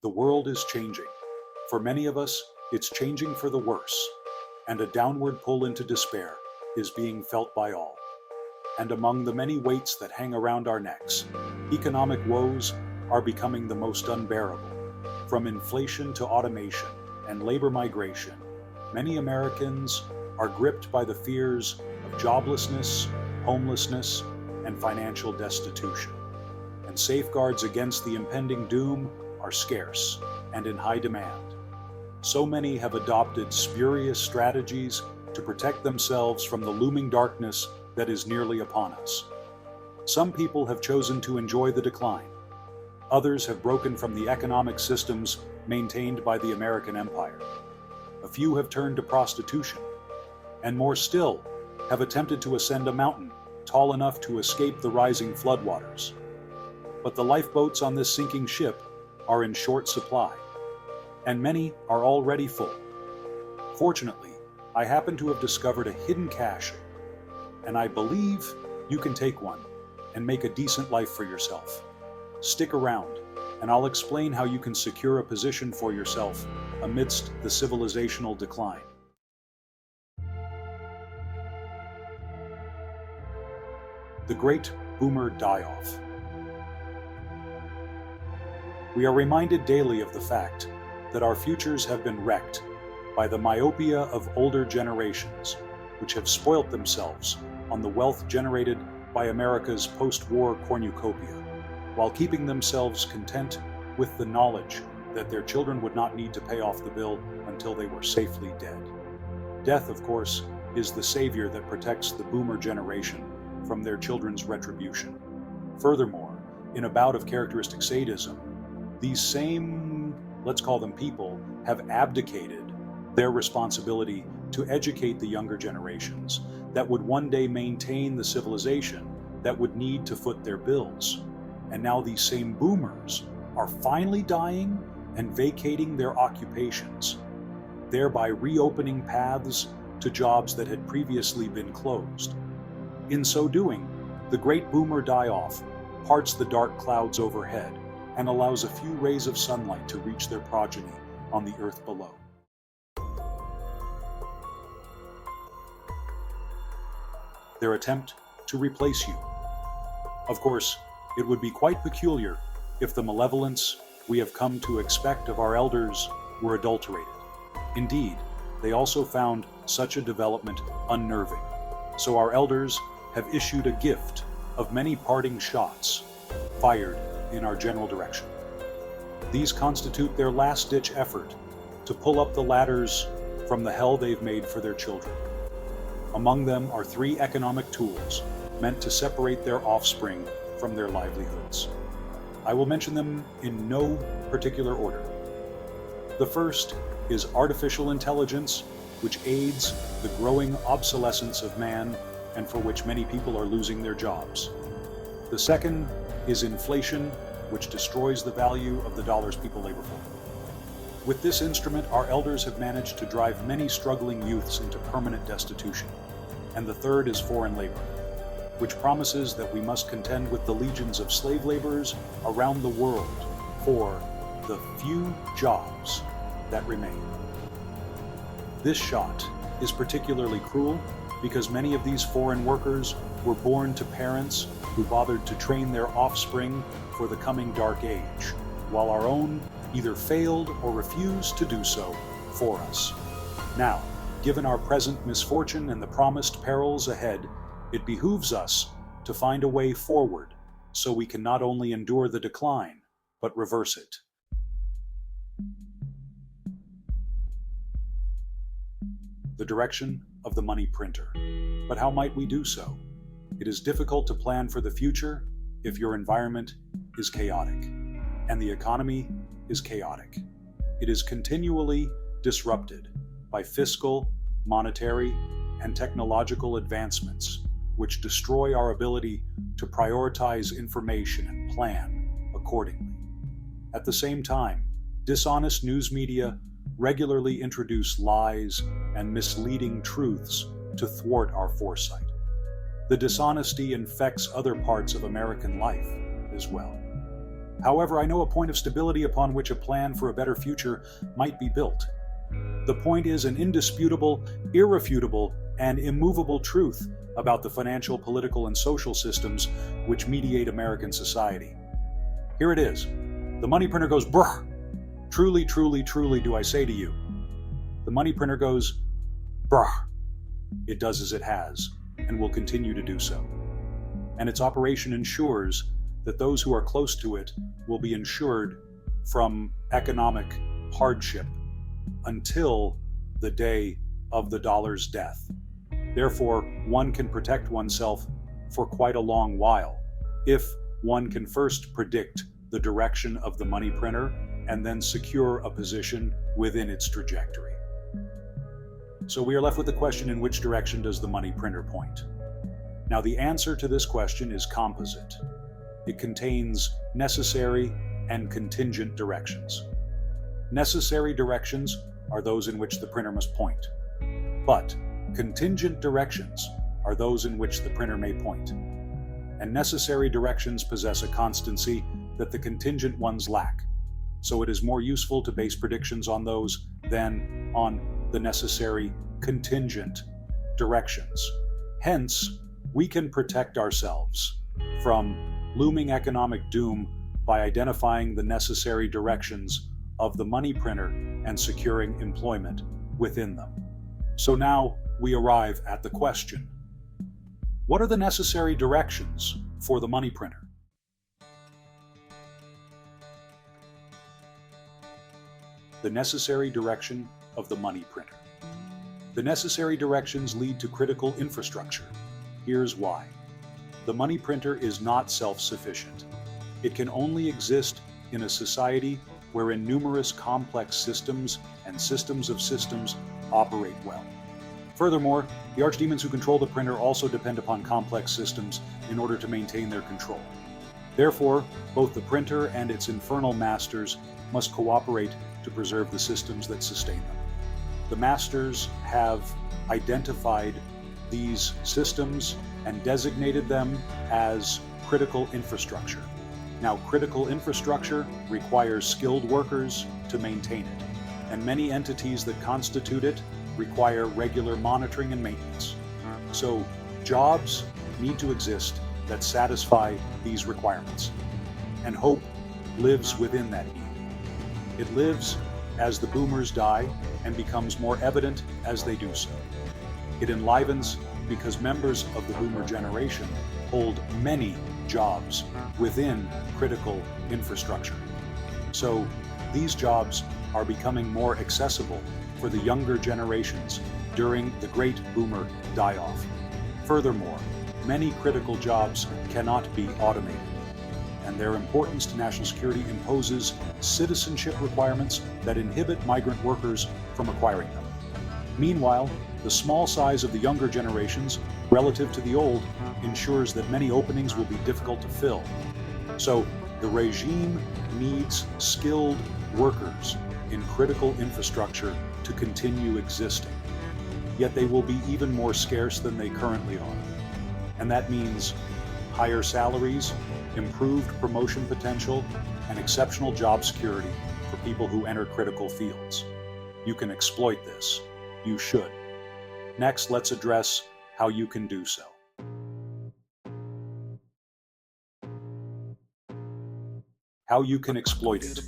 The world is changing. For many of us, it's changing for the worse, and a downward pull into despair is being felt by all. And among the many weights that hang around our necks, economic woes are becoming the most unbearable. From inflation to automation and labor migration, many Americans are gripped by the fears of joblessness, homelessness, and financial destitution. And safeguards against the impending doom are scarce and in high demand. So many have adopted spurious strategies to protect themselves from the looming darkness that is nearly upon us. Some people have chosen to enjoy the decline. Others have broken from the economic systems maintained by the American empire. A few have turned to prostitution, and more still have attempted to ascend a mountain tall enough to escape the rising floodwaters. But the lifeboats on this sinking ship are in short supply, and many are already full. Fortunately, I happen to have discovered a hidden cache, and I believe you can take one and make a decent life for yourself. Stick around, and I'll explain how you can secure a position for yourself amidst the civilizational decline. The Great Boomer Die-Off. We are reminded daily of the fact that our futures have been wrecked by the myopia of older generations, which have spoilt themselves on the wealth generated by America's post-war cornucopia, while keeping themselves content with the knowledge that their children would not need to pay off the bill until they were safely dead. Death, of course, is the savior that protects the boomer generation from their children's retribution. Furthermore, in a bout of characteristic sadism, these same, let's call them people, have abdicated their responsibility to educate the younger generations that would one day maintain the civilization that would need to foot their bills. And now these same boomers are finally dying and vacating their occupations, thereby reopening paths to jobs that had previously been closed. In so doing, the Great Boomer Die-Off parts the dark clouds overhead and allows a few rays of sunlight to reach their progeny on the earth below. Their attempt to replace you. Of course, it would be quite peculiar if the malevolence we have come to expect of our elders were adulterated. Indeed, they also found such a development unnerving. So our elders have issued a gift of many parting shots fired in our general direction. These constitute their last-ditch effort to pull up the ladders from the hell they've made for their children. Among them are 3 economic tools meant to separate their offspring from their livelihoods. I will mention them in no particular order. The first is artificial intelligence, which aids the growing obsolescence of man and for which many people are losing their jobs. The second is inflation, which destroys the value of the dollars people labor for. With this instrument, our elders have managed to drive many struggling youths into permanent destitution. And the third is foreign labor, which promises that we must contend with the legions of slave laborers around the world for the few jobs that remain. This shot is particularly cruel because many of these foreign workers were born to parents who bothered to train their offspring for the coming dark age, while our own either failed or refused to do so for us. Now, given our present misfortune and the promised perils ahead, it behooves us to find a way forward so we can not only endure the decline, but reverse it. The direction of the money printer. But how might we do so? It is difficult to plan for the future if your environment is chaotic, and the economy is chaotic. It is continually disrupted by fiscal, monetary, and technological advancements, which destroy our ability to prioritize information and plan accordingly. At the same time, dishonest news media regularly introduce lies and misleading truths to thwart our foresight. The dishonesty infects other parts of American life as well. However, I know a point of stability upon which a plan for a better future might be built. The point is an indisputable, irrefutable, and immovable truth about the financial, political, and social systems which mediate American society. Here it is. The money printer goes, brr. Truly, truly, truly do I say to you. The money printer goes, brr. It does as it has, and will continue to do so. And its operation ensures that those who are close to it will be insured from economic hardship until the day of the dollar's death. Therefore, one can protect oneself for quite a long while if one can first predict the direction of the money printer and then secure a position within its trajectory. So we are left with the question, in which direction does the money printer point? Now, the answer to this question is composite. It contains necessary and contingent directions. Necessary directions are those in which the printer must point, but contingent directions are those in which the printer may point. And necessary directions possess a constancy that the contingent ones lack, so it is more useful to base predictions on those than on the necessary contingent directions. Hence, we can protect ourselves from looming economic doom by identifying the necessary directions of the money printer and securing employment within them. So now we arrive at the question: what are the necessary directions for the money printer? The necessary direction of the money printer. The necessary directions lead to critical infrastructure. Here's why. The money printer is not self-sufficient. It can only exist in a society wherein numerous complex systems and systems of systems operate well. Furthermore, the archdemons who control the printer also depend upon complex systems in order to maintain their control. Therefore, both the printer and its infernal masters must cooperate to preserve the systems that sustain them. The masters have identified these systems and designated them as critical infrastructure. Now, critical infrastructure requires skilled workers to maintain it, and many entities that constitute it require regular monitoring and maintenance. So, jobs need to exist that satisfy these requirements, and hope lives within that need. It lives as the boomers die and becomes more evident as they do so. It enlivens because members of the boomer generation hold many jobs within critical infrastructure. So these jobs are becoming more accessible for the younger generations during the great boomer die-off. Furthermore, many critical jobs cannot be automated, and their importance to national security imposes citizenship requirements that inhibit migrant workers from acquiring them. Meanwhile, the small size of the younger generations relative to the old ensures that many openings will be difficult to fill. So the regime needs skilled workers in critical infrastructure to continue existing. Yet they will be even more scarce than they currently are. And that means higher salaries, improved promotion potential, and exceptional job security for people who enter critical fields. You can exploit this. You should. Next, let's address how you can do so. How you can exploit it.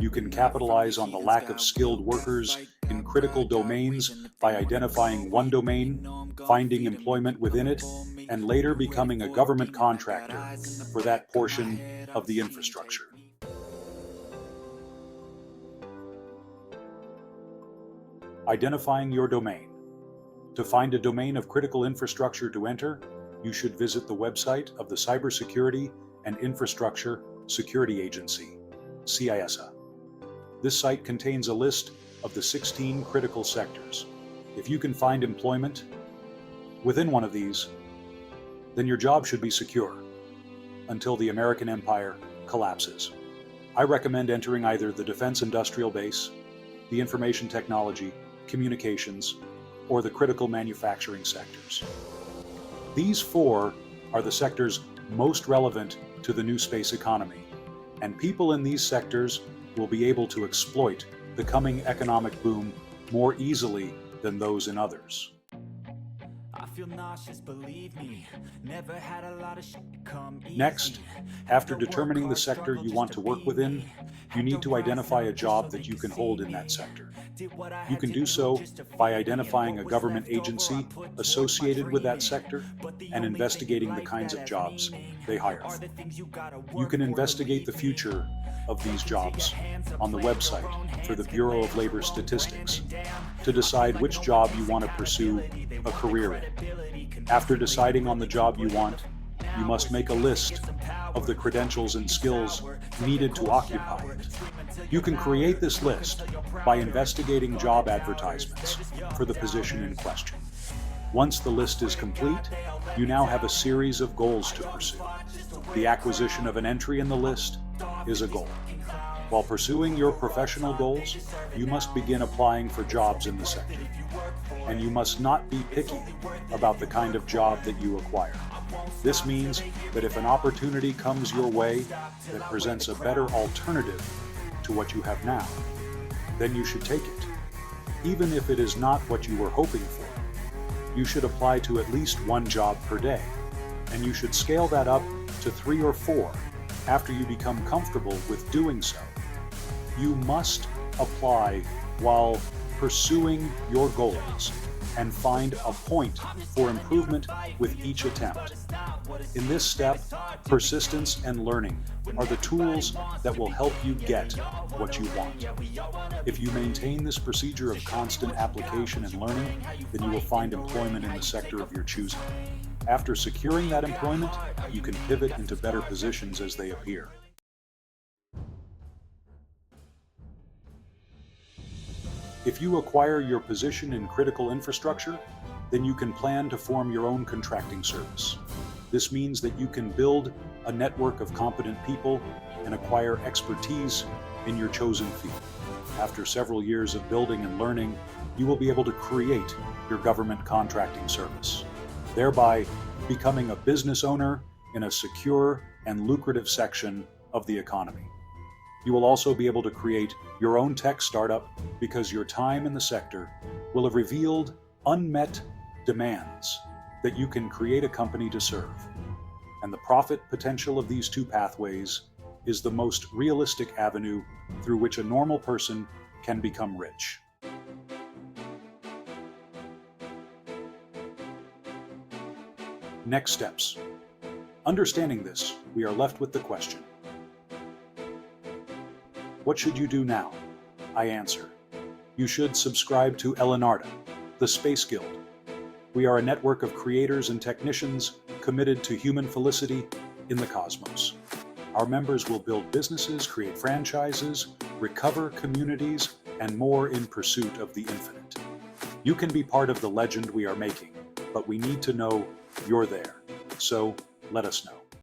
You can capitalize on the lack of skilled workers in critical domains by identifying one domain, finding employment within it, and later becoming a government contractor for that portion of the infrastructure. Identifying your domain. To find a domain of critical infrastructure to enter, you should visit the website of the Cybersecurity and Infrastructure Security Agency, CISA. This site contains a list of the 16 critical sectors. If you can find employment within one of these, then your job should be secure until the American empire collapses. I recommend entering either the defense industrial base, the information technology, communications, or the critical manufacturing sectors. These four are the sectors most relevant to the new space economy, and people in these sectors will be able to exploit the coming economic boom more easily than those in others. I feel nauseous, believe me. Never had a lot of shit come easy. Next, after determining the sector you want to work within, you need to identify a job that you can hold in that sector. You can do so by identifying a government agency associated with that sector and investigating the kinds of jobs they hire for. You can investigate the future of these jobs on the website for the Bureau of Labor Statistics to decide which job you want to pursue a career in. After deciding on the job you want, you must make a list of the credentials and skills needed to occupy it. You can create this list by investigating job advertisements for the position in question. Once the list is complete, you now have a series of goals to pursue. The acquisition of an entry in the list is a goal. While pursuing your professional goals, you must begin applying for jobs in the sector. And you must not be picky about the kind of job that you acquire. This means that if an opportunity comes your way that presents a better alternative to what you have now, then you should take it. Even if it is not what you were hoping for, you should apply to at least one job per day, and you should scale that up to 3 or 4 after you become comfortable with doing so. You must apply while pursuing your goals and find a point for improvement with each attempt. In this step, persistence and learning are the tools that will help you get what you want. If you maintain this procedure of constant application and learning, then you will find employment in the sector of your choosing. After securing that employment, you can pivot into better positions as they appear. If you acquire your position in critical infrastructure, then you can plan to form your own contracting service. This means that you can build a network of competent people and acquire expertise in your chosen field. After several years of building and learning, you will be able to create your government contracting service, thereby becoming a business owner in a secure and lucrative section of the economy. You will also be able to create your own tech startup because your time in the sector will have revealed unmet demands that you can create a company to serve. And the profit potential of these two pathways is the most realistic avenue through which a normal person can become rich. Next steps. Understanding this, we are left with the question: what should you do now? I answer: you should subscribe to Elenarda, the Space Guild. We are a network of creators and technicians committed to human felicity in the cosmos. Our members will build businesses, create franchises, recover communities, and more in pursuit of the infinite. You can be part of the legend we are making, but we need to know you're there. So let us know.